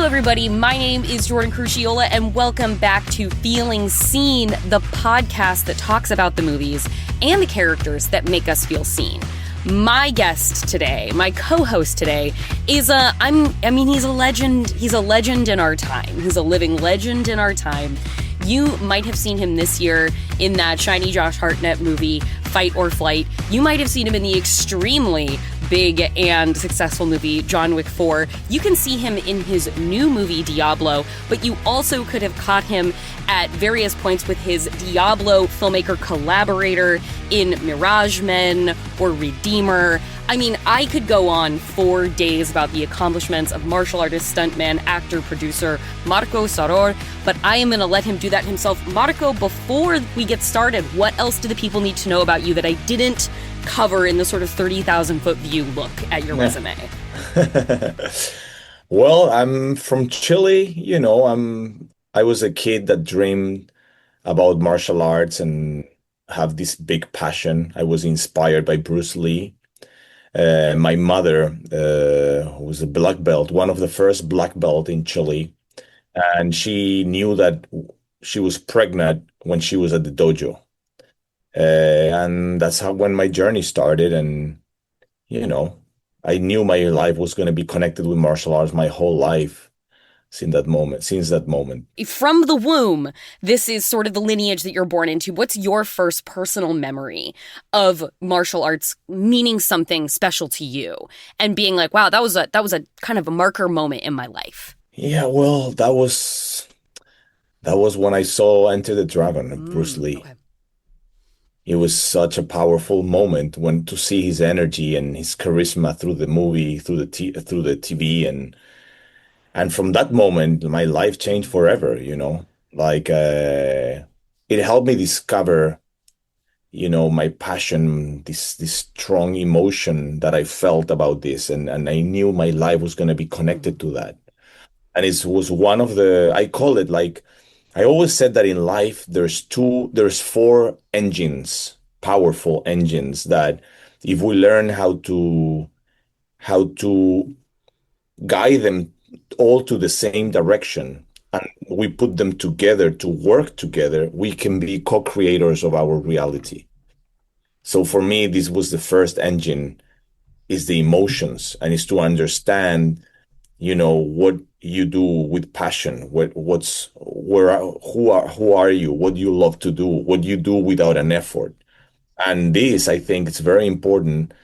everybody. My name is Jordan Crucchiola, and welcome back to Feeling Seen, the podcast that talks about the movies and the characters that make us feel seen. My guest today, my co-host today, is he's a legend. He's a legend in our time. He's a living legend in our time. You might have seen him this year in that shiny Josh Hartnett movie, Fight or Flight. You might have seen him in the extremely big and successful movie, John Wick 4. You can see him in his new movie, Diablo, but you also could have caught him at various points with his Diablo filmmaker collaborator in Mirage Men or Redeemer. I mean, I could go on for days about the accomplishments of martial artist, stuntman, actor, producer Marko Zaror, but I am going to let him do that himself. Marko, before we get started, what else do the people need to know about you that I didn't cover in the sort of 30,000-foot view look at your resume? Well, I'm from Chile. I was a kid that dreamed about martial arts and have this big passion. I was inspired by Bruce Lee. My mother was a black belt, one of the first black belt in Chile, and she knew that she was pregnant when she was at the dojo. And that's when my journey started. And, I knew my life was going to be connected with martial arts my whole life since that moment. From the womb, this is sort of the lineage that you're born into. What's your first personal memory of martial arts meaning something special to you and being like, wow, that was a kind of a marker moment in my life? Yeah, well, that was when I saw Enter the Dragon of Bruce Lee. Okay. It was such a powerful moment to see his energy and his charisma through the movie, through the TV, and from that moment, my life changed forever. It helped me discover, my passion, this strong emotion that I felt about this, and I knew my life was going to be connected to that. And it was one of I call it like. I always said that in life, there's four engines, powerful engines, that if we learn how to guide them all to the same direction and we put them together to work together, we can be co-creators of our reality. So for me, this was the first engine, is the emotions, and is to understand, what you do with passion, who are you, what do you love to do, what you do without an effort. And this, I think, it's very important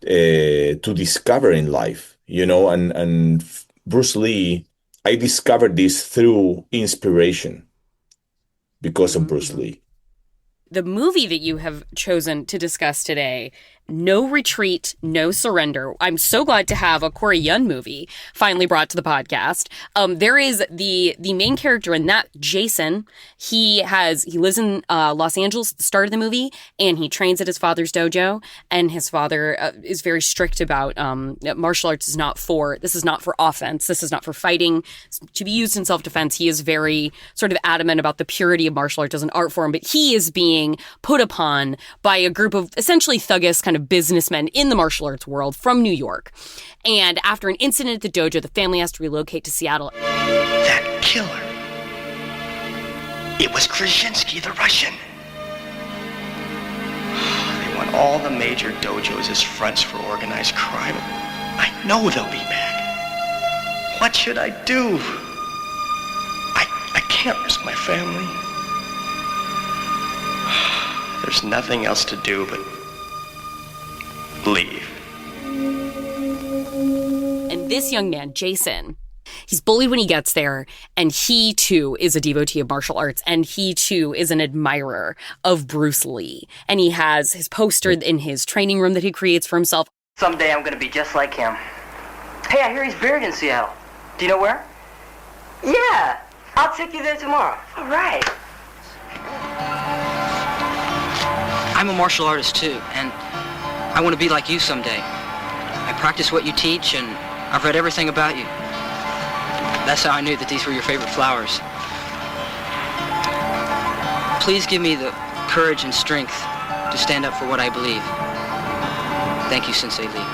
to discover in life, and Bruce Lee, I discovered this through inspiration because of Bruce Lee. The movie that you have chosen to discuss today, No Retreat, No Surrender. I'm so glad to have a Cory Yuen movie finally brought to the podcast. There is the main character in that, Jason. He lives in Los Angeles at the start of the movie, and he trains at his father's dojo. And his father is very strict about martial arts this is not for offense. This is not for fighting. It's to be used in self-defense. He is very sort of adamant about the purity of martial arts as an art form, but he is being put upon by a group of essentially thuggish kind of businessmen in the martial arts world from New York. And after an incident at the dojo, the family has to relocate to Seattle. That killer. It was Krasinski, the Russian. They want all the major dojos as fronts for organized crime. I know they'll be back. What should I do? I can't risk my family. There's nothing else to do but leave. And this young man, Jason, he's bullied when he gets there, and he too is a devotee of martial arts, and he too is an admirer of Bruce Lee. And he has his poster in his training room that he creates for himself. Someday I'm gonna be just like him. Hey, I hear he's buried in Seattle. Do you know where? Yeah, I'll take you there tomorrow. All right. I'm a martial artist too, and I want to be like you someday. I practice what you teach, and I've read everything about you. That's how I knew that these were your favorite flowers. Please give me the courage and strength to stand up for what I believe. Thank you, Sensei Lee.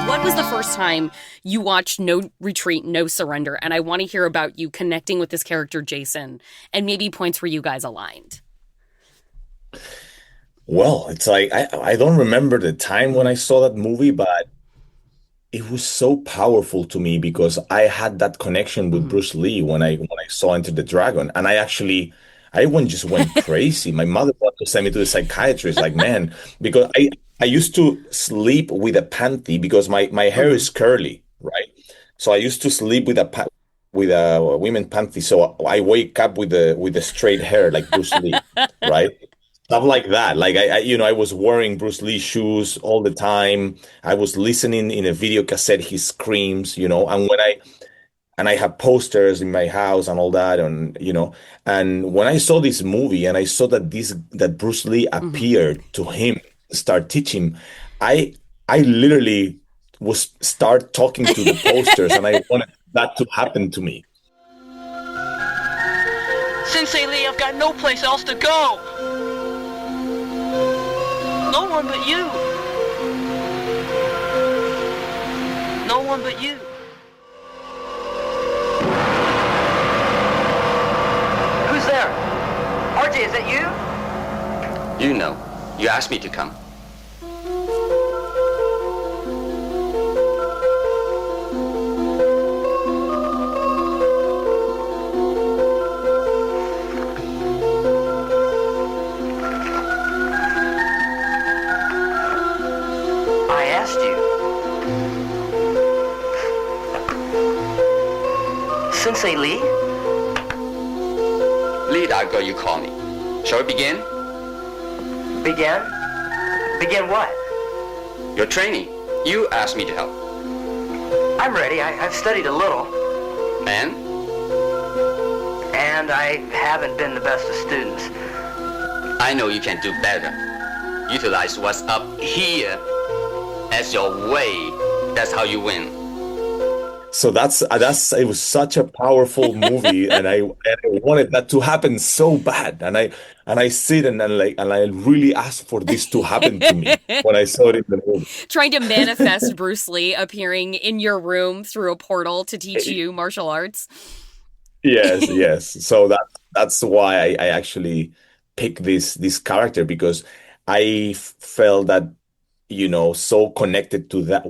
What What was the first time you watched No Retreat, No Surrender? And I want to hear about you connecting with this character, Jason, and maybe points where you guys aligned. Well, it's like I don't remember the time when I saw that movie, but it was so powerful to me because I had that connection with Mhm. Bruce Lee when I saw Enter the Dragon, and I went crazy. My mother wanted to send me to the psychiatrist, like man, because I used to sleep with a panty because my hair Mhm. is curly, right? So I used to sleep with a women panty, so I wake up with the straight hair like Bruce Lee, right? Stuff like that. Like I was wearing Bruce Lee shoes all the time. I was listening in a video cassette his screams, and I have posters in my house and all that, and when I saw this movie and I saw that Bruce Lee Mhm. appeared to him, start teaching, I I literally was start talking to the posters, and I wanted that to happen to me. Sensei Lee, I've got no place else to go. No one but you. No one but you. Who's there? RJ, is that you? You know, you asked me to come. I asked you. Sensei Lee? Lead that girl you call me. Shall we begin? Begin? Begin what? Your training. You asked me to help. I'm ready. I've studied a little. And? And I haven't been the best of students. I know you can do better. Utilize what's up here as your way. That's how you win. So that's it was such a powerful movie, and I wanted that to happen so bad, and I sit and I really asked for this to happen to me when I saw it in the movie. Trying to manifest Bruce Lee appearing in your room through a portal to teach you martial arts. Yes, yes. So that's why I actually picked this character, because I felt that, so connected to that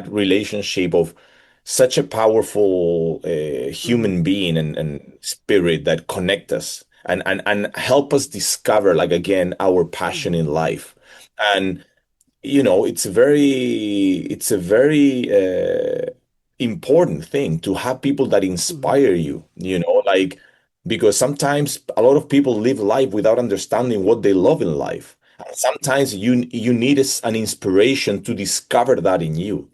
relationship of such a powerful Mhm. human being and spirit that connect us and help us discover, like, again, our passion Mhm. in life. And it's a very important thing to have people that Mhm. inspire you, like, because sometimes a lot of people live life without understanding what they love in life. And sometimes you need an inspiration to discover that in you.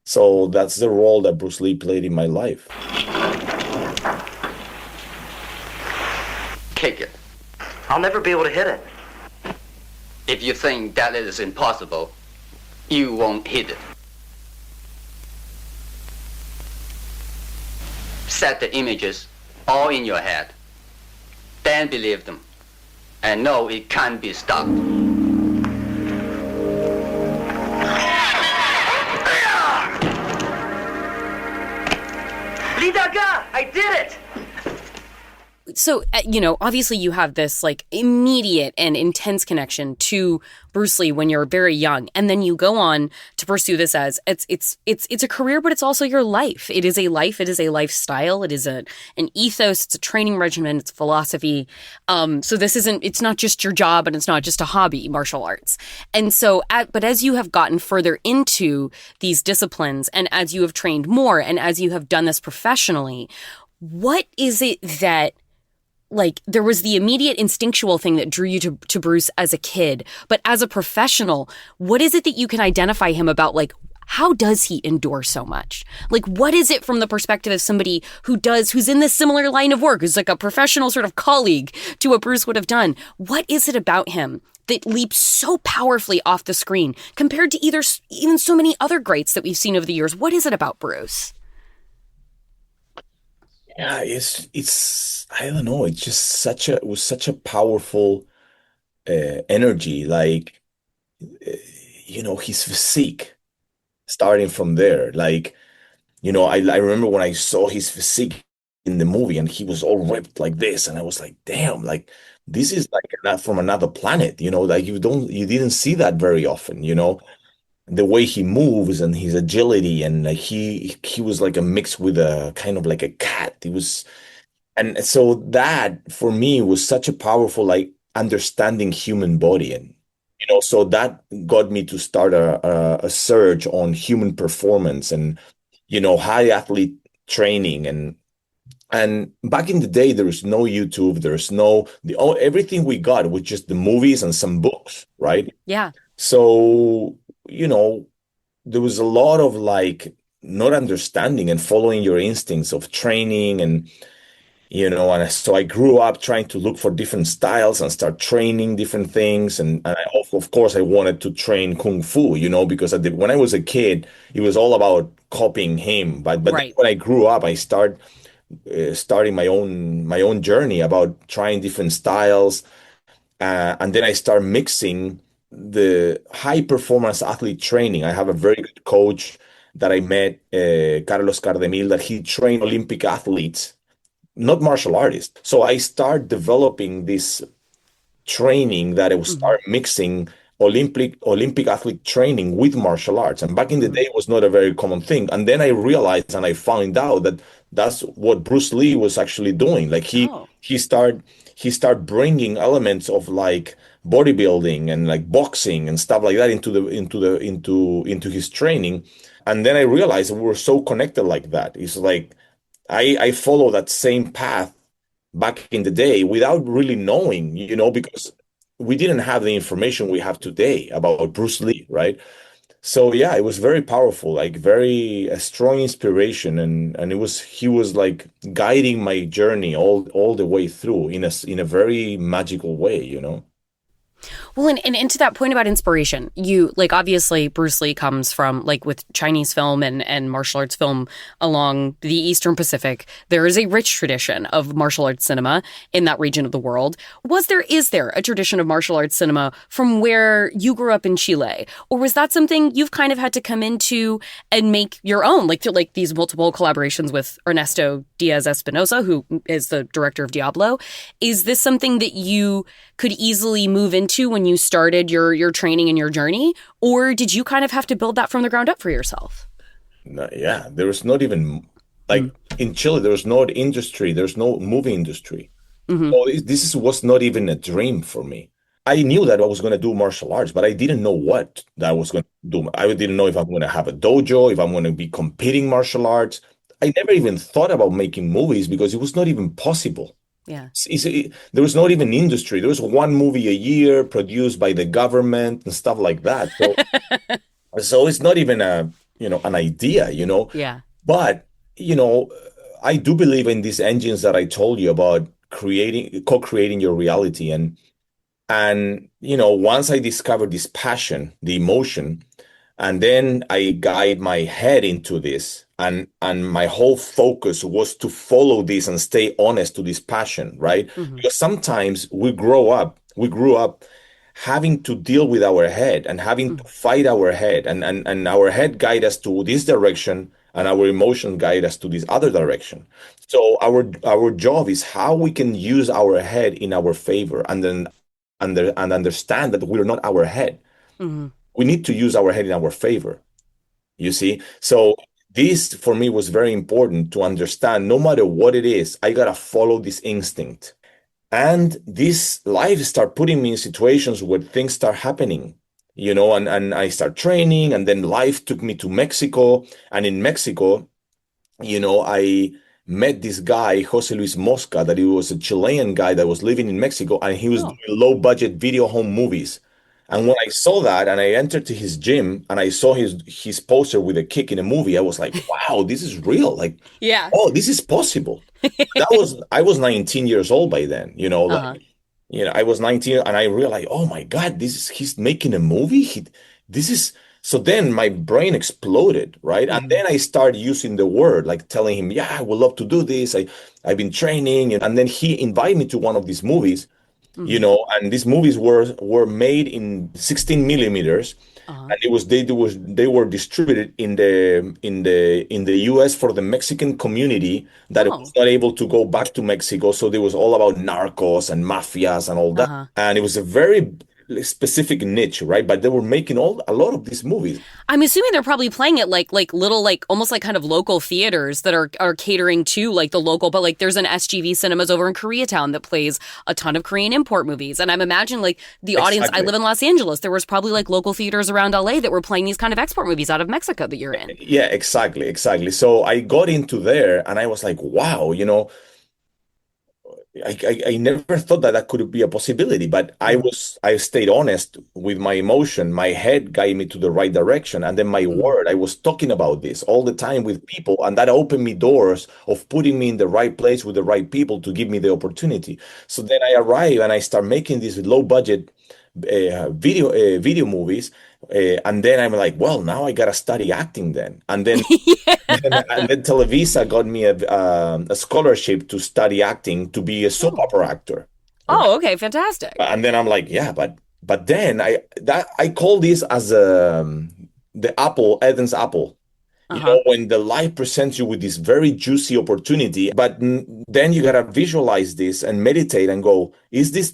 So that's the role that Bruce Lee played in my life. Kick it. I'll never be able to hit it. If you think that it is impossible, you won't hit it. Set the images all in your head. Then believe them. And know it can't be stopped. Lee Daga! I did it! So, obviously you have this like immediate and intense connection to Bruce Lee when you're very young, and then you go on to pursue this as it's a career, but it's also your life. It is a life. It is a lifestyle. It is an ethos. It's a training regimen. It's philosophy. So it's not just your job, and it's not just a hobby, martial arts. And so, but as you have gotten further into these disciplines, and as you have trained more, and as you have done this professionally, what is it that, like, there was the immediate instinctual thing that drew you to Bruce as a kid, but as a professional, what is it that you can identify him about? Like, how does he endure so much? Like, what is it from the perspective of somebody who's in this similar line of work, who's like a professional sort of colleague to what Bruce would have done? What is it about him that leaps so powerfully off the screen compared to even so many other greats that we've seen over the years? What is it about Bruce? Yeah, it's I don't know. It's just it was such a powerful energy. Like, his physique. starting from there. Like, I remember when I saw his physique in the movie and he was all ripped like this, and I was like, damn, like this is like not from another planet, like you didn't see that very often, the way he moves and his agility, and like he was like a mix with a kind of like a cat. And so that for me was such a powerful like understanding human body, and so that got me to start a search on human performance and high athlete training. And back in the day there was no YouTube, there's no everything we got was just the movies and some books, right? Yeah. So there was a lot of like not understanding and following your instincts of training, and so I grew up trying to look for different styles and start training different things. And of course, I wanted to train Kung Fu, because when I was a kid, it was all about copying him. But Right. when I grew up, I starting my own journey about trying different styles. And then I start mixing the high performance athlete training. I have a very good coach that I met, Carlos Cardemil, that he trained Olympic athletes, not martial artists. So I start developing this training that I will start mixing Olympic athlete training with martial arts. And back in the day, it was not a very common thing. And then I realized and I found out that that's what Bruce Lee was actually doing. Like he started bringing elements of like bodybuilding and like boxing and stuff like that into his training. And then I realized we were so connected like that. It's like I follow that same path back in the day without really knowing, because we didn't have the information we have today about Bruce Lee, right? So yeah, it was very powerful, like very a strong inspiration, and he was like guiding my journey all the way through in a very magical way. Well, and to that point about inspiration, you like obviously Bruce Lee comes from like with Chinese film and martial arts film along the Eastern Pacific. There is a rich tradition of martial arts cinema in that region of the world. Is there a tradition of martial arts cinema from where you grew up in Chile? Or was that something you've kind of had to come into and make your own, like through like these multiple collaborations with Ernesto Diaz Espinoza, who is the director of Diablo? Is this something that you could easily move into when you started your training and your journey? Or did you kind of have to build that from the ground up for yourself? No, yeah, there was not even like in Chile, there was no industry, there's no movie industry. So this was not even a dream for me. I knew that I was going to do martial arts, but I didn't know what that I was going to do. I didn't know if I'm going to have a dojo, if I'm going to be competing martial arts. I never even thought about making movies because it was not even possible. Yeah. There was not even industry. There was one movie a year produced by the government and stuff like that. So it's not even an idea. Yeah. But, I do believe in these engines that I told you about co-creating your reality. And once I discovered this passion, the emotion, and then I guide my head into this, and my whole focus was to follow this and stay honest to this passion, right? Because sometimes we grew up having to deal with our head and having to fight our head, and our head guide us to this direction and our emotions guide us to this other direction. So our job is how we can use our head in our favor, and then understand that we're not our head. We need to use our head in our favor, you see? So this for me was very important to understand. No matter what it is, I gotta follow this instinct. And this life start putting me in situations where things start happening, and I start training, and then life took me to Mexico. And in Mexico, I met this guy, Jose Luis Mosca, that he was a Chilean guy that was living in Mexico, and he was doing low budget video home movies. And when I saw that and I entered to his gym and I saw his poster with a kick in a movie, I was like, wow, this is real. Like, Yeah. oh, this is possible. I was 19 years old by then, I was 19 and I realized, oh my God, he's making a movie. So then my brain exploded, right? And then I started using the word, like telling him, yeah, I would love to do this. I've been training. And then he invited me to one of these movies. you know, and these movies were made in 16 millimeters, and they were distributed in the US for the Mexican community that was not able to go back to Mexico. So there was all about narcos and mafias and all that, and it was a very specific niche, right? But they were making a lot of these movies. I'm assuming they're probably playing it like little, like almost like kind of local theaters that are catering to like the local, but like there's an SGV Cinemas over in Koreatown that plays a ton of Korean import movies. And I'm imagining like the audience, I live in Los Angeles, there was probably like local theaters around LA that were playing these kind of export movies out of Mexico that you're in. Yeah, exactly. So I got into there and I was like, wow, you know, I never thought that could be a possibility, but I stayed honest with my emotion. My head guided me to the right direction. And then my word, I was talking about this all the time with people, and that opened me doors of putting me in the right place with the right people to give me the opportunity. So then I arrive and I start making these low budget video movies. And then I'm like, well, now I gotta study acting then. And then and then Televisa got me a scholarship to study acting to be a soap opera actor. Oh, okay, fantastic. And then I'm like, yeah, but then I call this as the apple, Eden's apple. You know, when the life presents you with this very juicy opportunity, but then you gotta visualize this and meditate and go, is this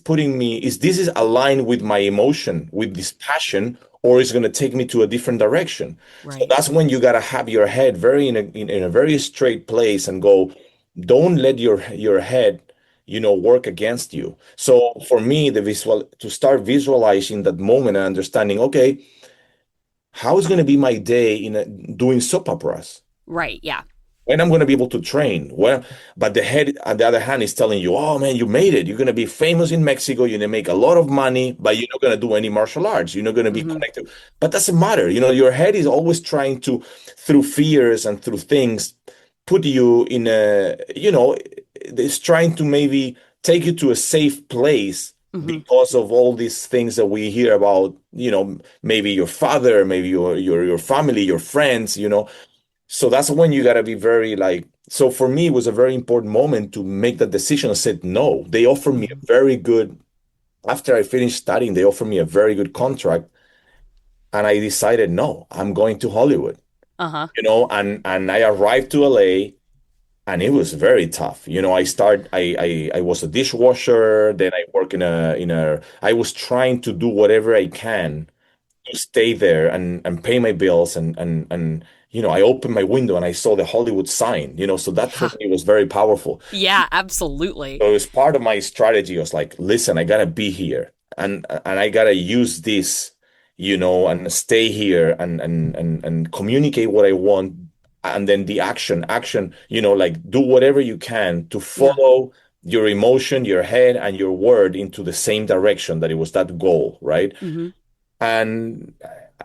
aligned with my emotion, with this passion, or is it going to take me to a different direction? Right. So that's when you gotta have your head in a very straight place and go, don't let your head, you know, work against you. So for me, to start visualizing that moment and understanding, okay, how is going to be my day in doing soap operas? Right, yeah. When I'm going to be able to train. But the head, on the other hand, is telling you, oh, man, you made it. You're going to be famous in Mexico. You're going to make a lot of money, but you're not going to do any martial arts. You're not going to be connected. But doesn't matter. You know, your head is always trying to, through fears and through things, put you in it's trying to maybe take you to a safe place. Because of all these things that we hear about, you know, maybe your father, maybe your family, your friends, you know. So that's when you got to be very so for me, it was a very important moment to make that decision. I said, no, they offered me after I finished studying, they offered me a very good contract. And I decided, no, I'm going to Hollywood, you know, and I arrived to LA. And it was very tough. You know, I was a dishwasher, then I work I was trying to do whatever I can to stay there and pay my bills and you know, I opened my window and I saw the Hollywood sign, you know, so that for me was very powerful. Yeah, absolutely. So it was part of my strategy. I was like, listen, I gotta be here and I gotta use this, you know, and stay here and communicate what I want. And then the action, you know, like do whatever you can to follow your emotion, your head, and your word into the same direction that it was that goal, right? And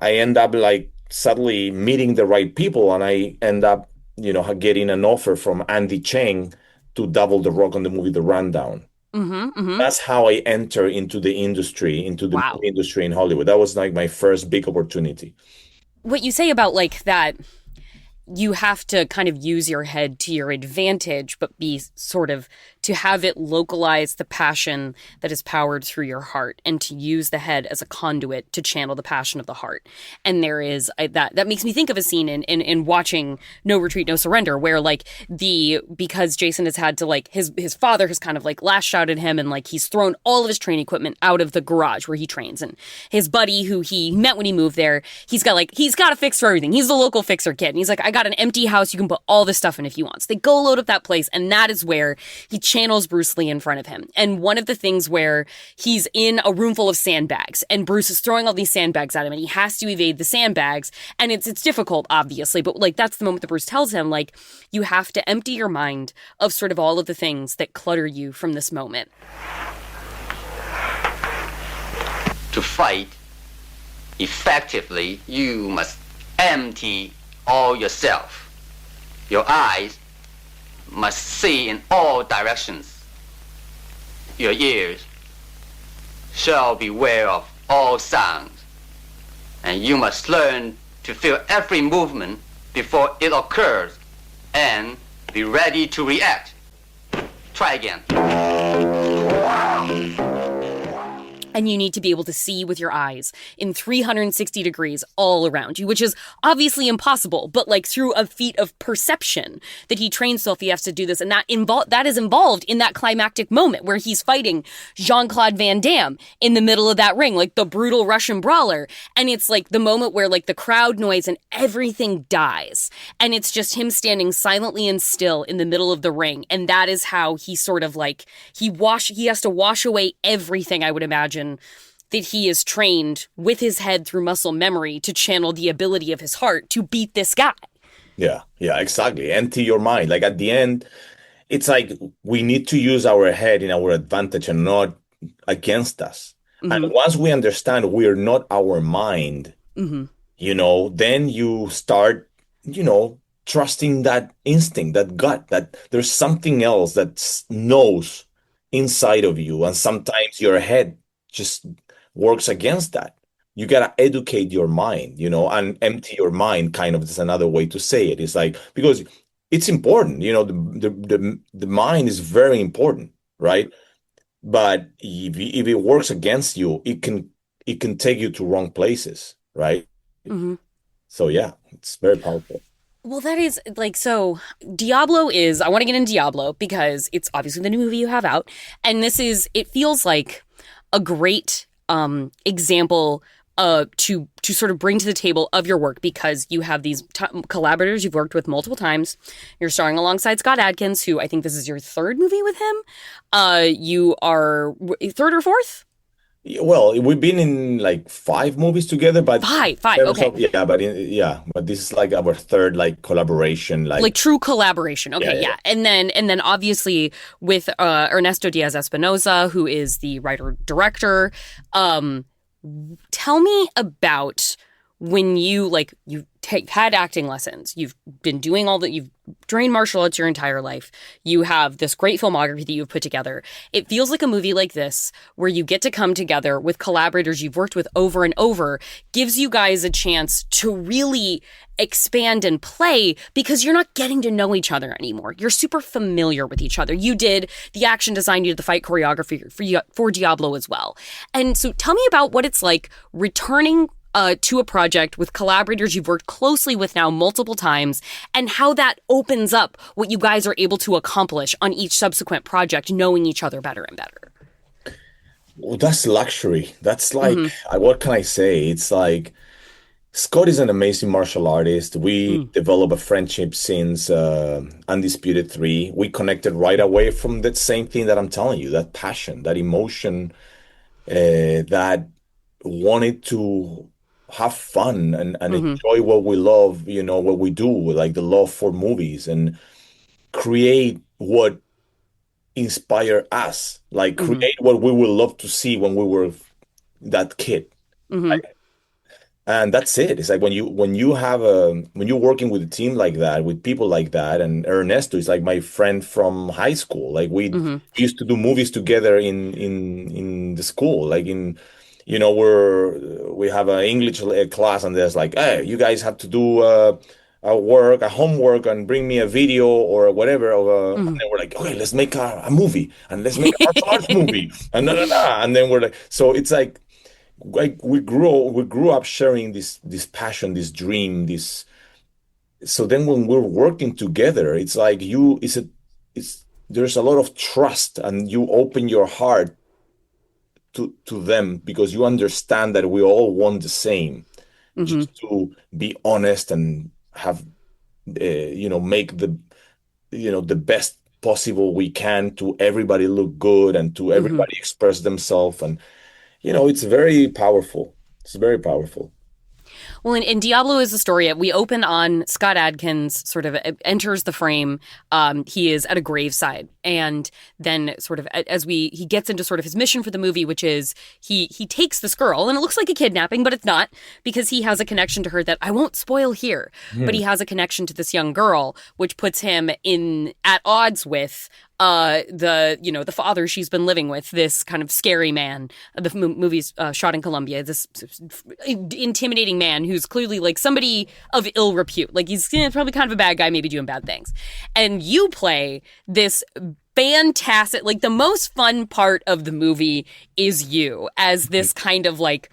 I end up like suddenly meeting the right people, and I end up, you know, getting an offer from Andy Cheng to double the Rock on the movie The Rundown. That's how I enter into the industry, movie industry in Hollywood. That was like my first big opportunity. What you say about like that, you have to kind of use your head to your advantage, but be sort of to have it localize the passion that is powered through your heart, and to use the head as a conduit to channel the passion of the heart. And there is that makes me think of a scene in watching No Retreat, No Surrender, where like because Jason has had to like his father has kind of like lashed out at him, and like he's thrown all of his training equipment out of the garage where he trains, and his buddy who he met when he moved there, he's got a fix for everything. He's the local fixer kid, and he's like, I got an empty house you can put all this stuff in if you want. So they go load up that place, and that is where he channels Bruce Lee in front of him. And one of the things where he's in a room full of sandbags, and Bruce is throwing all these sandbags at him, and he has to evade the sandbags, and it's difficult, obviously, but like that's the moment that Bruce tells him, like, you have to empty your mind of sort of all of the things that clutter you from this moment. To fight effectively, you must empty all yourself. Your eyes must see in all directions. Your ears shall beware of all sounds. And you must learn to feel every movement before it occurs and be ready to react. Try again. And you need to be able to see with your eyes in 360 degrees all around you, which is obviously impossible, but like through a feat of perception that he trains himself, he has to do this. And that is involved in that climactic moment where he's fighting Jean-Claude Van Damme in the middle of that ring, like the brutal Russian brawler. And it's like the moment where like the crowd noise and everything dies. And it's just him standing silently and still in the middle of the ring. And that is how he sort of like, he has to wash away everything, I would imagine, that he is trained with his head through muscle memory to channel the ability of his heart to beat this guy. Yeah, exactly. Empty your mind. Like at the end, it's like we need to use our head in our advantage and not against us. Mm-hmm. And once we understand we're not our mind, mm-hmm. Then you start, trusting that instinct, that gut, that there's something else that knows inside of you. And sometimes your head just works against that. You gotta educate your mind, and empty your mind. Kind of is another way to say it. It's like, because it's important, the mind is very important, right? But if it works against you, it can take you to wrong places, right? Mm-hmm. So yeah, it's very powerful. Well, that is like, so Diablo is, I want to get into Diablo because it's obviously the new movie you have out. And it feels like a great example to sort of bring to the table of your work, because you have these collaborators you've worked with multiple times. You're starring alongside Scott Adkins, who I think this is your third movie with him. You are third or fourth? Well, we've been in like 5 movies together, but five. Okay. But this is like our third like collaboration, like true collaboration. Okay, yeah. And then obviously with Ernesto Diaz Espinoza, who is the writer director. Tell me about when you had acting lessons. You've been doing you've trained martial arts your entire life. You have this great filmography that you've put together. It feels like a movie like this, where you get to come together with collaborators you've worked with over and over, gives you guys a chance to really expand and play, because you're not getting to know each other anymore. You're super familiar with each other. You did the action design, you did the fight choreography for Diablo as well. And so tell me about what it's like returning to a project with collaborators you've worked closely with now multiple times, and how that opens up what you guys are able to accomplish on each subsequent project, knowing each other better and better. Well, that's luxury. That's like, what can I say? It's like, Scott is an amazing martial artist. We developed a friendship since Undisputed 3. We connected right away from that same thing that I'm telling you, that passion, that emotion, that wanted to have fun and enjoy what we love, what we do, like the love for movies, and create what inspire us, like create what we would love to see when we were that kid. Right? And that's it. It's like when you're working with a team like that, with people like that, and Ernesto is like my friend from high school. Like we used to do movies together in the school, like we have an English class, and there's like, hey, you guys have to do a homework, and bring me a video or whatever. And then we're like, okay, let's make a movie, and let's make a martial arts movie, and and then we're like, so it's like we grew up sharing this passion, this dream, this. So then when we're working together, it's like there's a lot of trust, and you open your heart to them, because you understand that we all want the same, just to be honest and have make the best possible we can, to everybody look good, and to everybody express themselves, and it's very powerful. It's very powerful. Well, and Diablo is the story. We open on Scott Adkins sort of enters the frame. He is at a graveside, and then sort of he gets into sort of his mission for the movie, which is he takes this girl, and it looks like a kidnapping, but it's not, because he has a connection to her that I won't spoil here. But he has a connection to this young girl, which puts him at odds with the father she's been living with, this kind of scary man. The movie's shot in Colombia. This intimidating man who's clearly like somebody of ill repute. Like he's probably kind of a bad guy, maybe doing bad things. And you play this fantastic. Like, the most fun part of the movie is you as this kind of like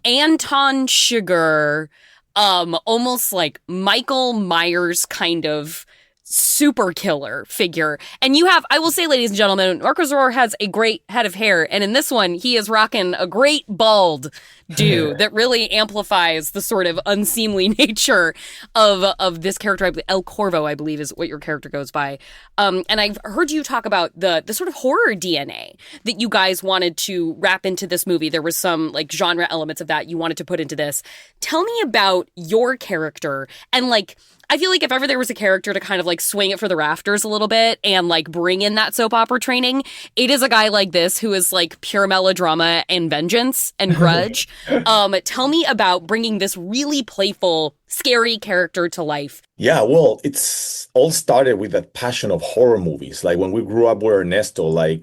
Anton Chigurh, almost like Michael Myers kind of super killer figure. And you have, I will say, ladies and gentlemen, Marko Zaror has a great head of hair. And in this one, he is rocking a great bald do that really amplifies the sort of unseemly nature of this character. El Corvo, I believe, is what your character goes by. And I've heard you talk about the sort of horror DNA that you guys wanted to wrap into this movie. There was some like genre elements of that you wanted to put into this. Tell me about your character and like, I feel like if ever there was a character to kind of like swing it for the rafters a little bit and like bring in that soap opera training, it is a guy like this who is like pure melodrama and vengeance and grudge. Tell me about bringing this really playful, scary character to life. Yeah, well, it's all started with that passion of horror movies. Like when we grew up with Ernesto, like,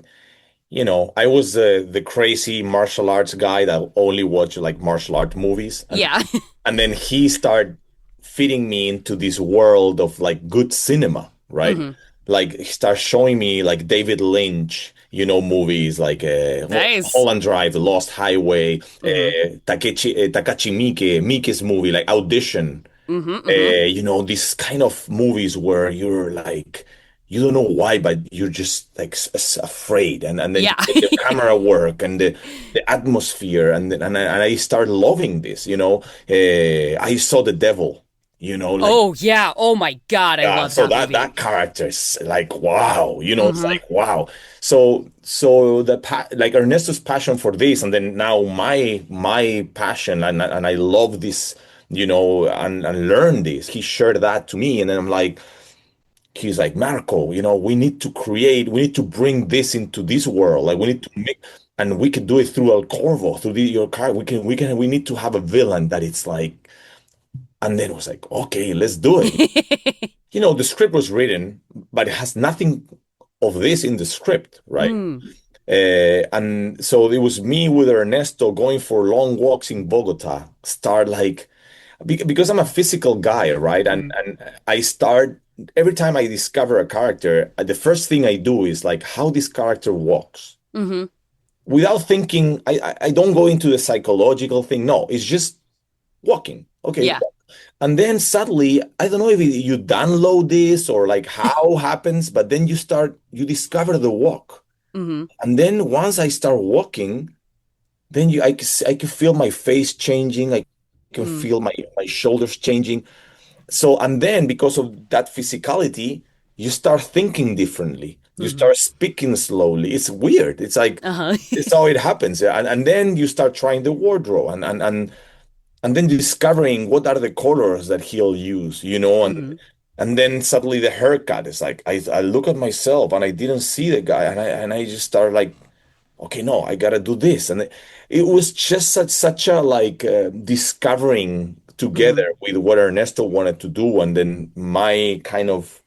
you know, I was the crazy martial arts guy that only watched like martial art movies. Yeah. And then he started fitting me into this world of like good cinema, right? Mm-hmm. Like he starts showing me like David Lynch, you know, movies like nice. Holland Drive, The Lost Highway, Takashi Miike's movie, like Audition. You know, these kind of movies where you're like, you don't know why, but you're just like afraid, and then the camera work and the atmosphere, and I started loving this. You know, I saw The Devil. You know, like, oh yeah, oh my God, I love so that movie. That character is like wow, you know, it's like wow. So like Ernesto's passion for this, and then now my passion, and I love this, you know, and learn this. He shared that to me, and then I'm like, he's like, Marko, you know, we need to bring this into this world. Like we need to make, and we can do it through El Corvo, through your car. We need to have a villain that it's like. And then it was like, okay, let's do it. You know, the script was written, but it has nothing of this in the script, right? And so it was me with Ernesto going for long walks in Bogota. Start like, because I'm a physical guy, right? And I start, every time I discover a character, the first thing I do is like how this character walks. Without thinking, I don't go into the psychological thing. No, it's just walking. Okay. Yeah. And then suddenly, I don't know if you download this or like how happens, but then you discover the walk. And then once I start walking, then I can feel my face changing. I can feel my shoulders changing. So, and then because of that physicality, you start thinking differently. You start speaking slowly. It's weird. It's like, it's how it happens. And then you start trying the wardrobe and then discovering what are the colors that he'll use, you know, and then suddenly the haircut is like, I look at myself and I didn't see the guy, and I just started like, okay, no, I gotta do this. And it was just such a like discovering together with what Ernesto wanted to do, and then my kind of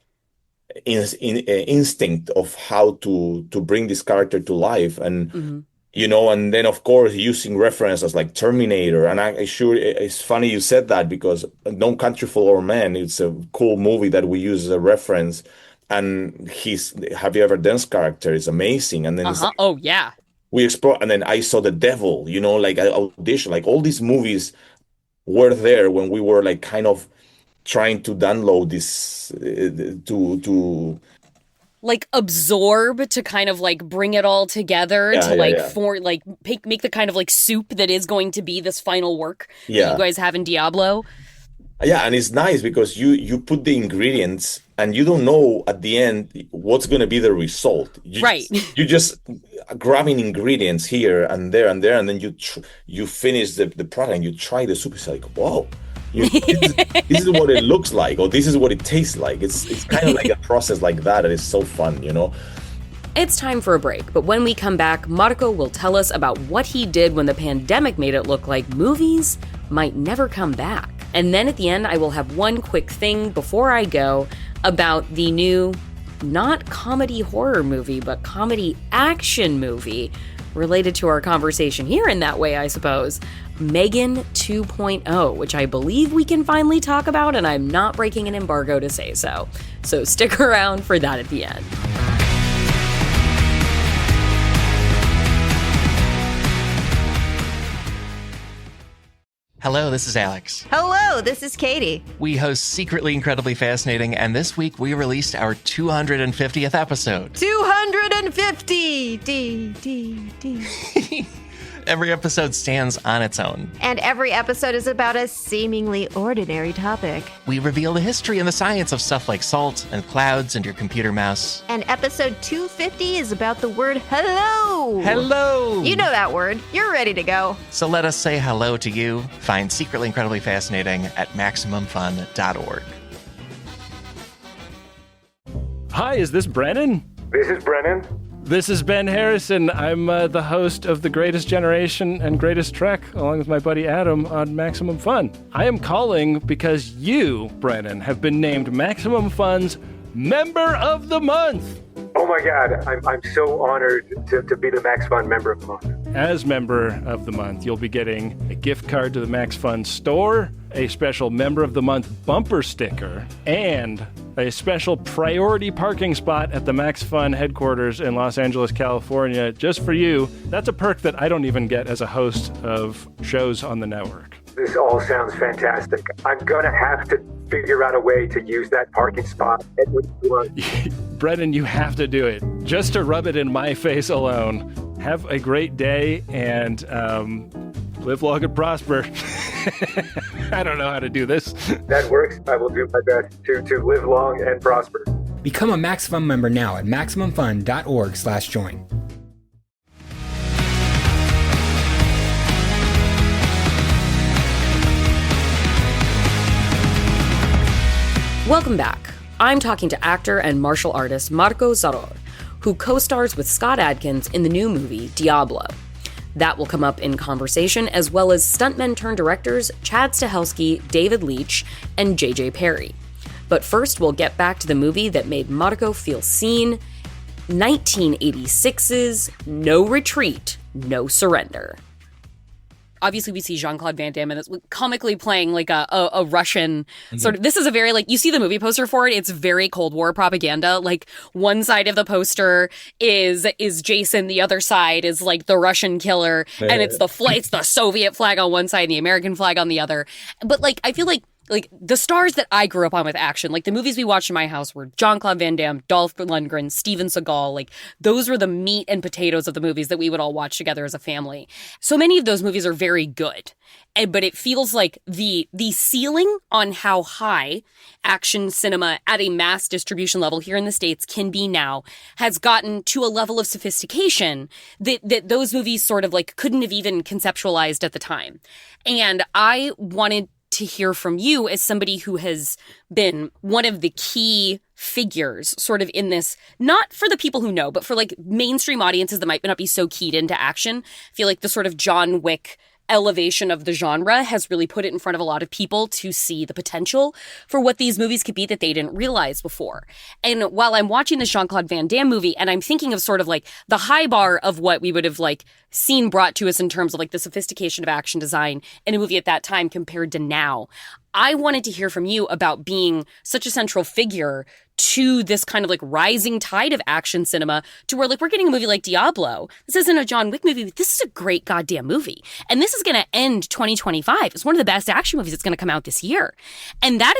instinct of how to bring this character to life, and you know, and then of course using references like Terminator. And I sure it's funny you said that, because No Country for Old Men, it's a cool movie that we use as a reference, and his Have You Ever Danced character is amazing. And then like, oh yeah, we explore, and then I saw The Devil, you know, like Audition, like all these movies were there when we were like kind of trying to download this to like absorb, to kind of like bring it all together for like make the kind of like soup that is going to be this final work that you guys have in Diablo. Yeah, and it's nice because you put the ingredients and you don't know at the end what's going to be the result. You just grabbing ingredients here and there, and then you finish the product and you try the soup. It's like, whoa. This is what it looks like, or this is what it tastes like. It's kind of like a process like that, and it's so fun, you know. It's time for a break, but when we come back, Marko will tell us about what he did when the pandemic made it look like movies might never come back. And then at the end, I will have one quick thing before I go about the new, not comedy horror movie, but comedy action movie related to our conversation here in that way, I suppose. Megan 2.0, which I believe we can finally talk about, and I'm not breaking an embargo to say so. So stick around for that at the end. Hello, this is Alex. Hello, this is Katie. We host Secretly Incredibly Fascinating, and this week we released our 250th episode. 250! D. Every episode stands on its own. And every episode is about a seemingly ordinary topic. We reveal the history and the science of stuff like salt and clouds and your computer mouse. And episode 250 is about the word hello. Hello! You know that word. You're ready to go. So let us say hello to you. Find Secretly Incredibly Fascinating at MaximumFun.org. Hi, is this Brennan? This is Brennan. This is Ben Harrison. I'm the host of The Greatest Generation and Greatest Trek, along with my buddy Adam on Maximum Fun. I am calling because you, Brennan, have been named Maximum Fun's Member of the Month. Oh my God, I'm so honored to be the Max Fun Member of the Month. As Member of the Month, you'll be getting a gift card to the Max Fun store, a special Member of the Month bumper sticker, and a special priority parking spot at the Max Fun headquarters in Los Angeles, California, just for you. That's a perk that I don't even get as a host of shows on the network. This all sounds fantastic. I'm gonna have to figure out a way to use that parking spot at which one. Brennan, you have to do it. Just to rub it in my face alone. Have a great day and live long and prosper. I don't know how to do this. That works. I will do my best to live long and prosper. Become a Max Fun member now at MaximumFun.org/join. Welcome back. I'm talking to actor and martial artist Marko Zaror, who co-stars with Scott Adkins in the new movie Diablo. That will come up in conversation, as well as stuntmen-turned-directors Chad Stahelski, David Leitch, and J.J. Perry. But first, we'll get back to the movie that made Marko feel seen, 1986's No Retreat, No Surrender. Obviously, we see Jean-Claude Van Damme and it's comically playing like a Russian sort of. This is a very like, you see the movie poster for it. It's very Cold War propaganda. Like one side of the poster is Jason, the other side is like the Russian killer, and it's the Soviet flag on one side and the American flag on the other. But like, I feel like the stars that I grew up on with action, like the movies we watched in my house were Jean-Claude Van Damme, Dolph Lundgren, Steven Seagal. Like those were the meat and potatoes of the movies that we would all watch together as a family. So many of those movies are very good, but it feels like the ceiling on how high action cinema at a mass distribution level here in the States can be now has gotten to a level of sophistication that those movies sort of like couldn't have even conceptualized at the time. And I wanted to hear from you as somebody who has been one of the key figures sort of in this, not for the people who know, but for like mainstream audiences that might not be so keyed into action. I feel like the sort of John Wick elevation of the genre has really put it in front of a lot of people to see the potential for what these movies could be that they didn't realize before. And while I'm watching the Jean-Claude Van Damme movie and I'm thinking of sort of like the high bar of what we would have like seen brought to us in terms of like the sophistication of action design in a movie at that time compared to now, I wanted to hear from you about being such a central figure to this kind of like rising tide of action cinema to where like we're getting a movie like Diablo. This isn't a John Wick movie, but this is a great goddamn movie. And this is going to end 2025. It's one of the best action movies that's going to come out this year. And that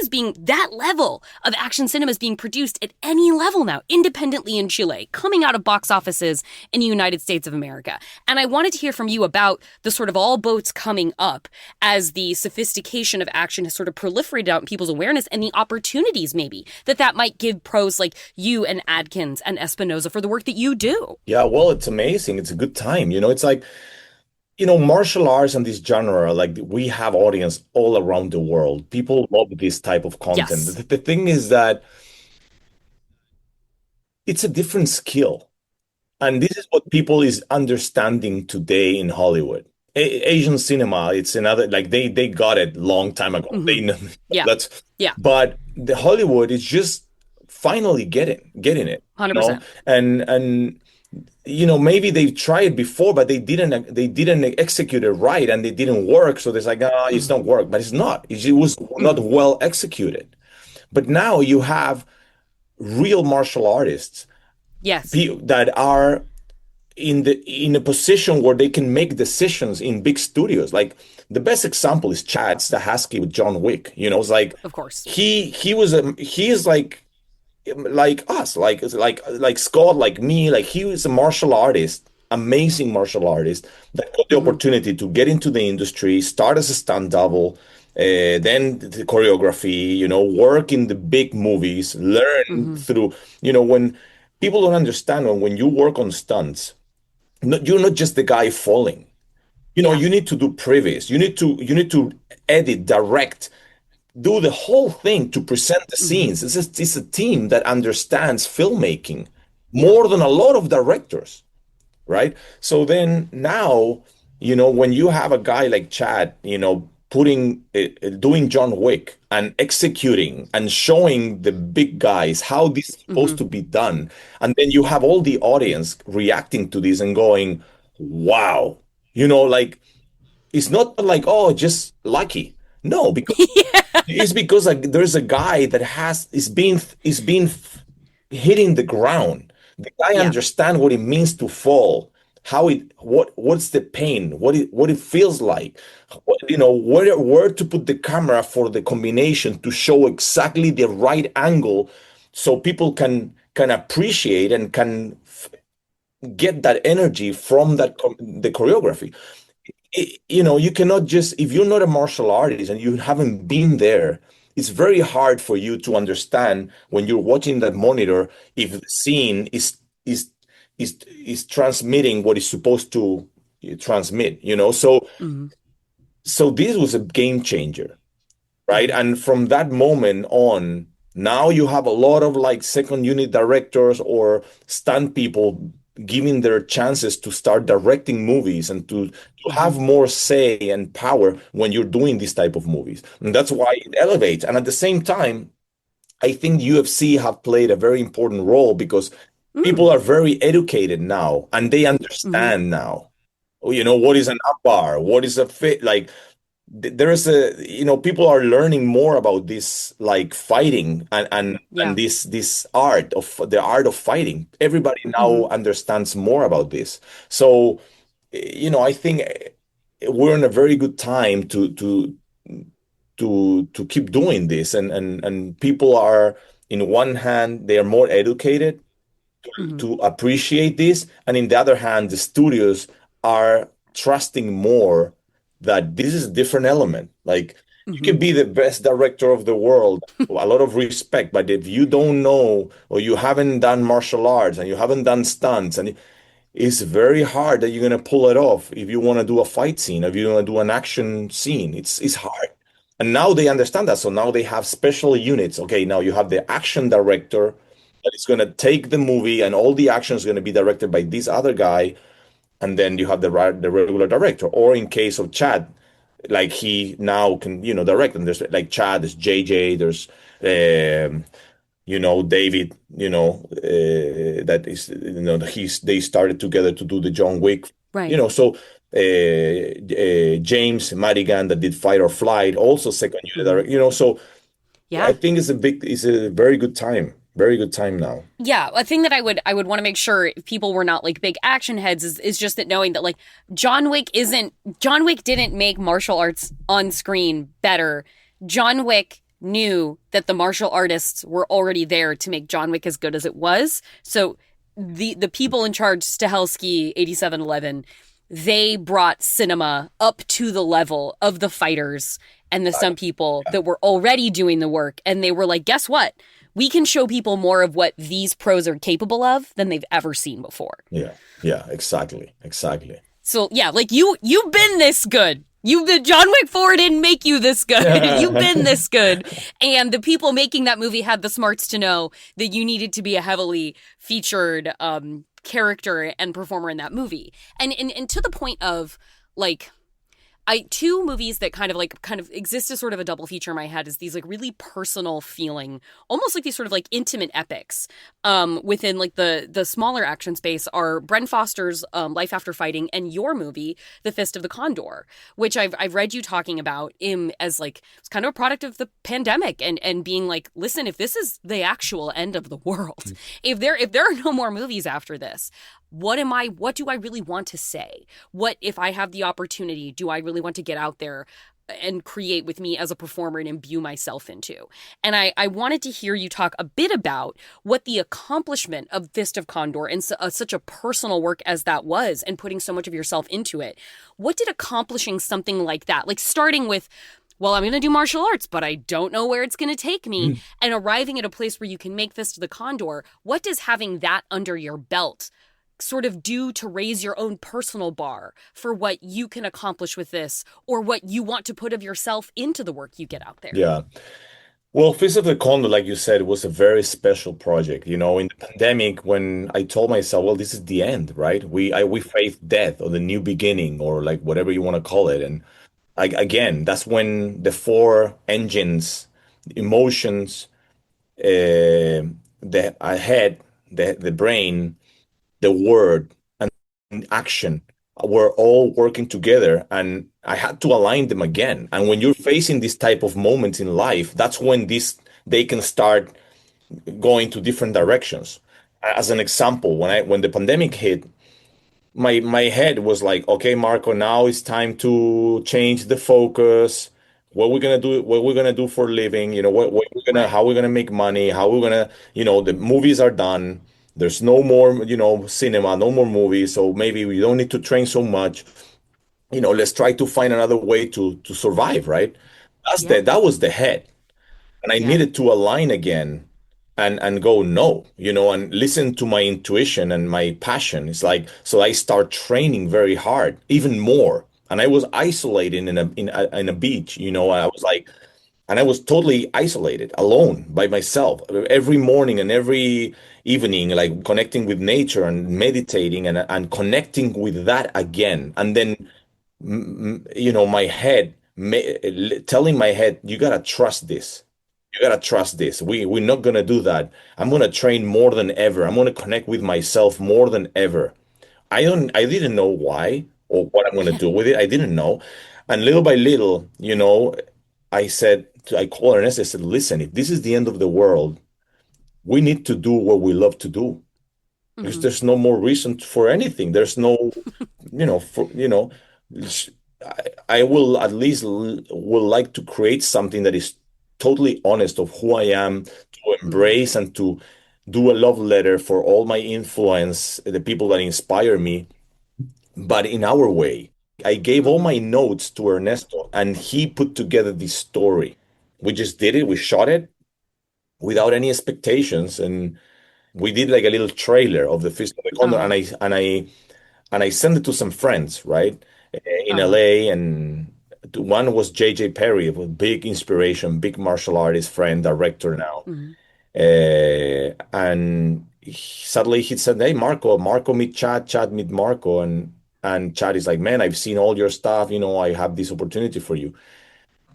level of action cinema is being produced at any level now, independently in Chile, coming out of box offices in the United States of America. And I wanted to hear from you about the sort of all boats coming up as the sophistication of action has sort of proliferated out in people's awareness and the opportunities maybe that might give pros like you and Adkins and Espinoza for the work that you do. Yeah, well, it's amazing. It's a good time. It's like, martial arts and this genre, like we have audience all around the world. People love this type of content. Yes. The thing is that it's a different skill. And this is what people is understanding today in Hollywood. Asian cinema, it's another, like they got it long time ago. Mm-hmm. But the Hollywood is just finally getting it. 100%. And maybe they tried before, but they didn't execute it right, and they didn't work. So there's like, it's not work, but it's not. It was not well executed. But now you have real martial artists, yes, that are in a position where they can make decisions in big studios. Like the best example is Chad Stahelski with John Wick. It's like, Of course. he is like us, like Scott, like me, like he was a martial artist, amazing martial artist that got the opportunity to get into the industry, start as a stunt double, then the choreography, work in the big movies, learn through, when people don't understand when you work on stunts, you're not just the guy falling. You need to do previs, you need to edit, direct, do the whole thing to present the scenes. It's a team that understands filmmaking more than a lot of directors, right? So then now, when you have a guy like Chad, doing John Wick and executing and showing the big guys how this is supposed to be done, and then you have all the audience reacting to this and going, wow, like, it's not like, oh, just lucky. No, because it's because like there's a guy that is being hitting the ground. The guy understands what it means to fall, what's the pain, what it feels like, where to put the camera for the combination to show exactly the right angle, so people can appreciate and can get that energy from the choreography. You cannot just, if you're not a martial artist and you haven't been there, it's very hard for you to understand when you're watching that monitor if the scene is transmitting what it's supposed to transmit. So this was a game changer, right? And from that moment on, now you have a lot of like second unit directors or stunt people giving their chances to start directing movies and to have more say and power when you're doing this type of movies. And that's why it elevates. And at the same time, I think UFC have played a very important role because people are very educated now and they understand now, what is an up bar, what is a fit, like there is people are learning more about this, like fighting and this art of fighting. Everybody now understands more about this. So, I think we're in a very good time to keep doing this, and people are, in one hand, they are more educated to appreciate this, and in the other hand, the studios are trusting more that this is a different element. Like, you can be the best director of the world, a lot of respect, but if you don't know or you haven't done martial arts and you haven't done stunts, and it's very hard that you're going to pull it off. If you want to do a fight scene, if you want to do an action scene, it's hard. And now they understand that. So now they have special units. Okay, now you have the action director that is going to take the movie and all the action is going to be directed by this other guy. And then you have the regular director. Or in case of Chad, like he now can, direct. And there's like Chad, there's JJ, there's, David, that is, they started together to do the John Wick. Right. So James Madigan that did Fight or Flight, also second unit director, so yeah. I think it's a very good time. Very good time now. Yeah, a thing that I would want to make sure people were not like big action heads is just that knowing that like John Wick didn't make martial arts on screen better. John Wick knew that the martial artists were already there to make John Wick as good as it was. So the people in charge, Stahelski, 8711, they brought cinema up to the level of the fighters and the stunt people that were already doing the work. And they were like, guess what? We can show people more of what these pros are capable of than they've ever seen before. Yeah, exactly. So yeah, like you've been this good. John Wick 4 didn't make you this good. You've been this good. And the people making that movie had the smarts to know that you needed to be a heavily featured character and performer in that movie. And to the point of like, two movies that kind of exist as sort of a double feature in my head is these like really personal feeling, almost like these sort of like intimate epics within like the smaller action space are Bren Foster's Life After Fighting and your movie, The Fist of the Condor, which I've read you talking about as like it's kind of a product of the pandemic and being like, listen, if this is the actual end of the world, if there are no more movies after this, what do I really want to say? What, if I have the opportunity, do I really want to get out there and create with me as a performer and imbue myself into? And I wanted to hear you talk a bit about what the accomplishment of Fist of Condor and such a personal work as that was, and putting so much of yourself into it. What did accomplishing something like that, like starting with, well, I'm going to do martial arts, but I don't know where it's going to take me, and arriving at a place where you can make Fist of the Condor, what does having that under your belt sort of do to raise your own personal bar for what you can accomplish with this, or what you want to put of yourself into the work you get out there? Yeah. Well, Fist of the Condor, like you said, was a very special project. In the pandemic, when I told myself, well, this is the end, right? We faced death or the new beginning, or like whatever you want to call it. And again, that's when the four engines, emotions, the head, the brain, the word, and action were all working together, and I had to align them again. And when you're facing this type of moments in life, that's when they can start going to different directions. As an example, when the pandemic hit, my head was like, okay, Marco, now it's time to change the focus. What we're gonna do, what we're gonna do for a living, how we're gonna make money, how we're gonna, the movies are done. There's no more, cinema, no more movies. So maybe we don't need to train so much. Let's try to find another way to survive, right? That was the head. And I needed to align again and go, no, and listen to my intuition and my passion. It's like, so I start training very hard, even more. And I was isolated in a beach, I was like, and I was totally isolated, alone by myself every morning and every evening, like connecting with nature and meditating and connecting with that again. And then, my head, telling my head, you got to trust this. You got to trust this. We're not going to do that. I'm going to train more than ever. I'm going to connect with myself more than ever. I didn't know why or what I'm going to do with it. I didn't know. And little by little, I called Ernesto. I said, listen, if this is the end of the world, we need to do what we love to do. Because there's no more reason for anything. There's no, I will at least will like to create something that is totally honest of who I am, to embrace and to do a love letter for all my influence, the people that inspire me, but in our way. I gave all my notes to Ernesto, and he put together this story. We just did it. We shot it without any expectations, and we did like a little trailer of the Fist of the Condor, and I sent it to some friends, right, in LA, and one was JJ Perry, a big inspiration, big martial artist, friend, director now, and suddenly he said, "Hey, Marco meet Chad meet Marco," and Chad is like, "Man, I've seen all your stuff. I have this opportunity for you."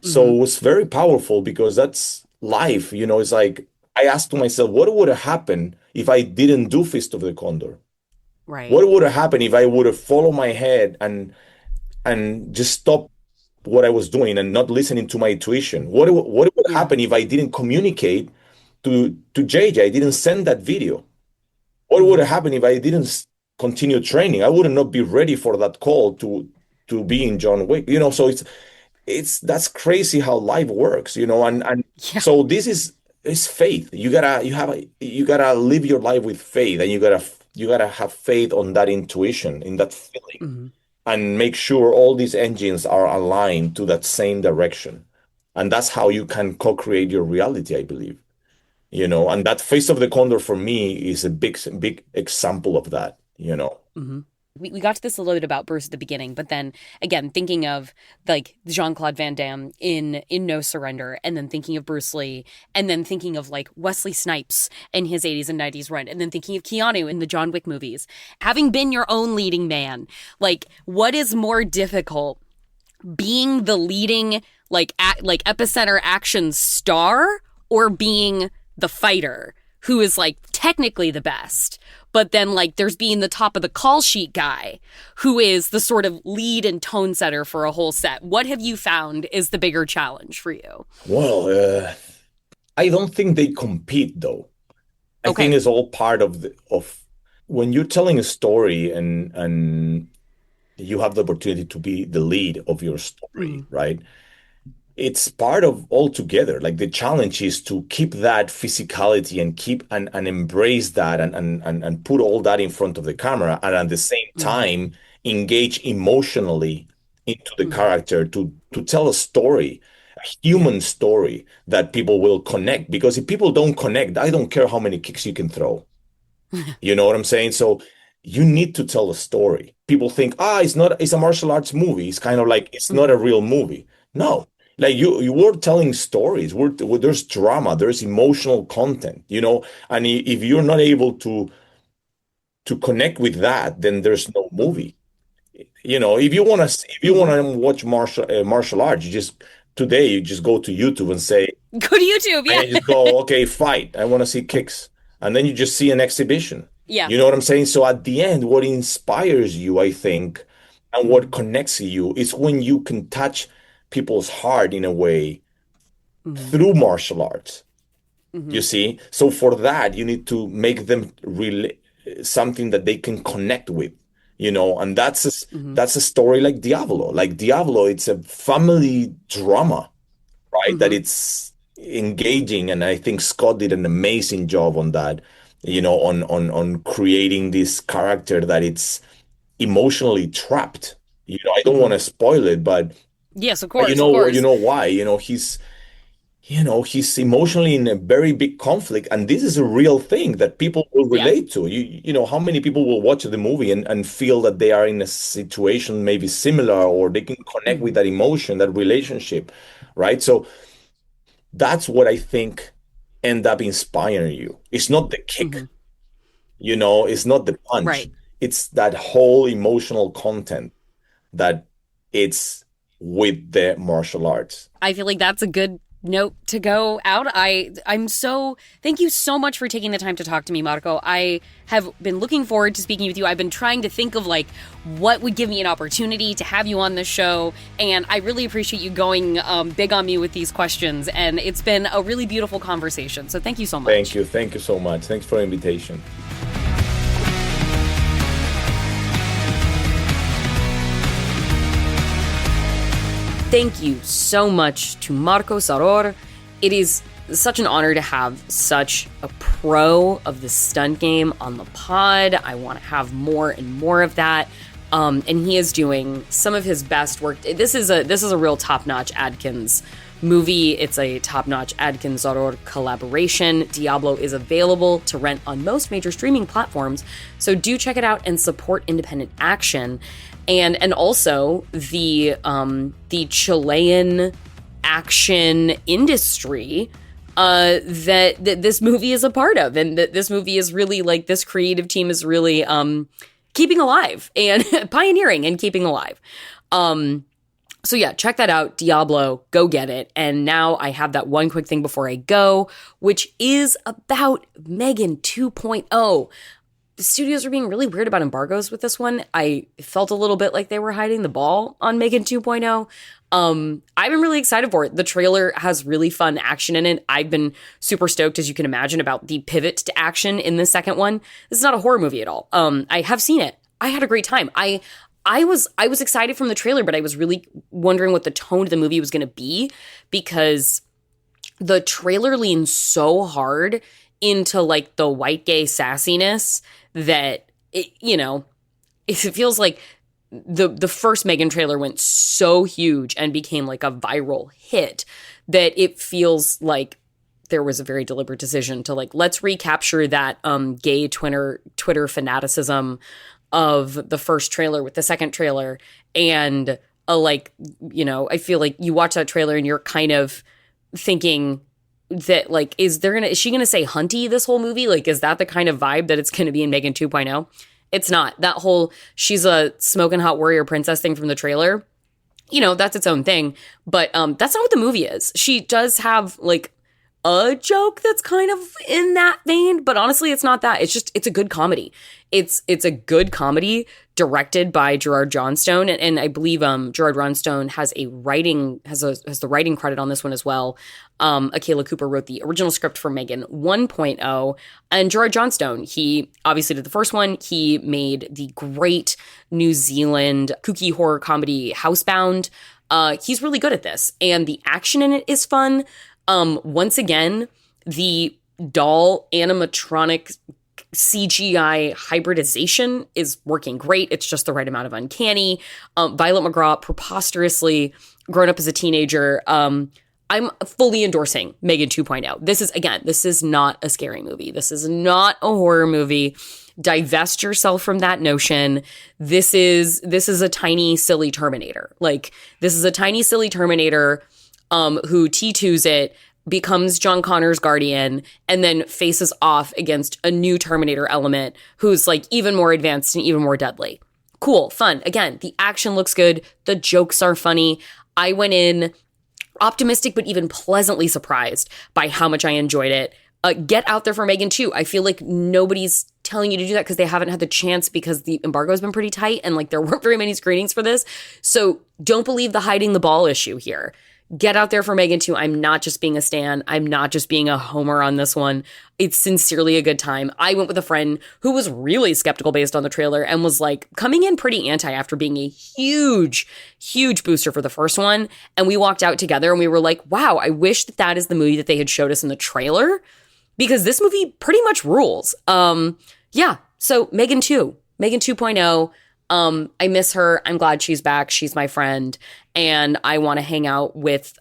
So it was very powerful because that's life. It's like I asked myself, what would have happened if I didn't do Fist of the Condor? Right. What would have happened if I would have followed my head and just stopped what I was doing and not listening to my intuition? What would happen if I didn't communicate to JJ? I didn't send that video. What would have happened if I didn't continue training? I would not be ready for that call to be in John Wick. So that's crazy how life works, so this is faith. You gotta live your life with faith, and you gotta have faith on that intuition, in that feeling, and make sure all these engines are aligned to that same direction. And that's how you can co-create your reality, I believe. And that Face of the Condor for me is a big example of that. We got to this a little bit about Bruce at the beginning, but then again, thinking of like Jean-Claude Van Damme in No Surrender, and then thinking of Bruce Lee, and then thinking of like Wesley Snipes in his 80s and 90s run, and then thinking of Keanu in the John Wick movies. Having been your own leading man, like what is more difficult, being the leading like epicenter action star, or being the fighter who is like technically the best, but then like there's being the top of the call sheet guy who is the sort of lead and tone setter for a whole set? What have you found is the bigger challenge for you? Well, I don't think they compete though. I think it's all part of when you're telling a story and you have the opportunity to be the lead of your story, right? It's part of all together. Like the challenge is to keep that physicality and keep and embrace that and put all that in front of the camera and at the same time engage emotionally into the character to tell a story, a human story that people will connect. Because if people don't connect, I don't care how many kicks you can throw. You know what I'm saying? So you need to tell a story. People think, it's a martial arts movie. It's kind of like it's not a real movie. No, like you were telling stories. There's drama, there's emotional content, and if you're not able to connect with that, then there's no movie. If you want to watch martial arts, you just go to YouTube and say, Go to YouTube, yeah. and you just go, okay, fight. I want to see kicks. And then you just see an exhibition. Yeah. You know what I'm saying? So at the end, what inspires you, I think, and what connects you is when you can touch people's heart in a way through martial arts. You see? So for that, you need to make them really something that they can connect with, and that's a story like Diablo. Like Diablo, it's a family drama, right? That it's engaging, and I think Scott did an amazing job on that, on creating this character that it's emotionally trapped. I don't want to spoil it, but yes, of course, you know why? He's emotionally in a very big conflict, and this is a real thing that people will relate to. How many people will watch the movie and feel that they are in a situation maybe similar, or they can connect with that emotion, that relationship, right? So that's what I think end up inspiring you. It's not the kick, it's not the punch. Right. It's that whole emotional content that it's with the martial arts. I feel like that's a good note to go out. Thank you so much for taking the time to talk to me, Marko. I have been looking forward to speaking with you. I've been trying to think of what would give me an opportunity to have you on the show, and I really appreciate you going big on me with these questions, and it's been a really beautiful conversation. So thank you so much. Thank you so much. Thanks for the invitation. Thank you so much to Marko Zaror. It is such an honor to have such a pro of the stunt game on the pod. I want to have more and more of that. And he is doing some of his best work. This is a real top-notch Adkins movie. It's a top-notch Adkins Zaror collaboration. Diablo is available to rent on most major streaming platforms, so do check it out and support independent action. And also the Chilean action industry that this movie is a part of, and that this movie is really this creative team is really keeping alive and pioneering and keeping alive. So yeah, check that out, Diablo, go get it. And now I have that one quick thing before I go, which is about Megan 2.0. The studios are being really weird about embargoes with this one. I felt a little bit like they were hiding the ball on Megan 2.0. I've been really excited for it. The trailer has really fun action in it. I've been super stoked, as you can imagine, about the pivot to action in the second one. This is not a horror movie at all. I have seen it. I had a great time. I was excited from the trailer, but I was really wondering what the tone of the movie was going to be, because the trailer leans so hard into the white gay sassiness that it feels like the first Megan trailer went so huge and became a viral hit that it feels like there was a very deliberate decision to let's recapture that gay Twitter fanaticism of the first trailer with the second trailer. And I feel like you watch that trailer and you're kind of thinking that is she gonna say hunty this whole movie? Is that the kind of vibe that it's gonna be in Megan 2.0? It's not. That whole she's a smoking hot warrior princess thing from the trailer, that's its own thing, but that's not what the movie is. She does have a joke that's kind of in that vein, but honestly, it's not that. It's a good comedy. It's a good comedy directed by Gerard Johnstone, and I believe Gerard Johnstone has the writing credit on this one as well. Akela Cooper wrote the original script for Megan 1.0, and Gerard Johnstone, he obviously did the first one. He made the great New Zealand kooky horror comedy Housebound. He's really good at this, and the action in it is fun. Once again, the doll animatronic CGI hybridization is working great. It's just the right amount of uncanny. Violet McGraw, preposterously grown up as a teenager. I'm fully endorsing Megan 2.0. This is not a scary movie. This is not a horror movie. Divest yourself from that notion. This is a tiny, silly Terminator. This is a tiny, silly Terminator who T2s it, becomes John Connor's guardian, and then faces off against a new Terminator element who's even more advanced and even more deadly. Cool, fun. Again, the action looks good. The jokes are funny. I went in optimistic, but even pleasantly surprised by how much I enjoyed it. Get out there for Megan 2. I feel like nobody's telling you to do that because they haven't had the chance because the embargo has been pretty tight and there weren't very many screenings for this. So don't believe the hiding the ball issue here. Get out there for Megan 2. I'm not just being a stan. I'm not just being a homer on this one. It's sincerely a good time. I went with a friend who was really skeptical based on the trailer and was coming in pretty anti after being a huge, huge booster for the first one. And we walked out together and we were like, wow, I wish that is the movie that they had showed us in the trailer, because this movie pretty much rules. Yeah. So Megan 2.0. I miss her. I'm glad she's back. She's my friend. And I want to hang out with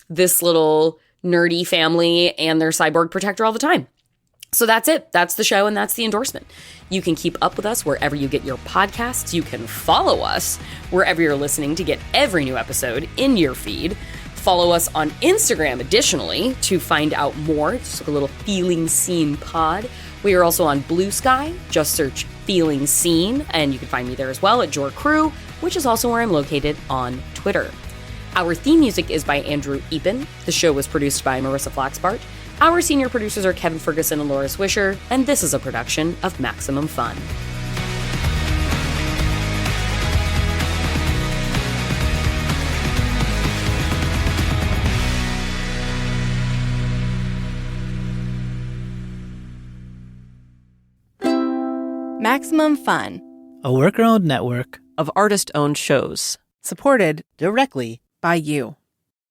this little nerdy family and their cyborg protector all the time. So that's it. That's the show, and that's the endorsement. You can keep up with us wherever you get your podcasts. You can follow us wherever you're listening to get every new episode in your feed. Follow us on Instagram, additionally, to find out more. Just look a little Feeling Seen pod. We are also on Blue Sky. Just search Feeling Seen, and you can find me there as well at Jor Crew, which is also where I'm located on Twitter. Our theme music is by Andrew Epen. The show was produced by Marissa Flaxbart. Our senior producers are Kevin Ferguson and Laura Swisher, and this is a production of Maximum Fun. Maximum Fun, a worker-owned network of artist-owned shows, supported directly by you.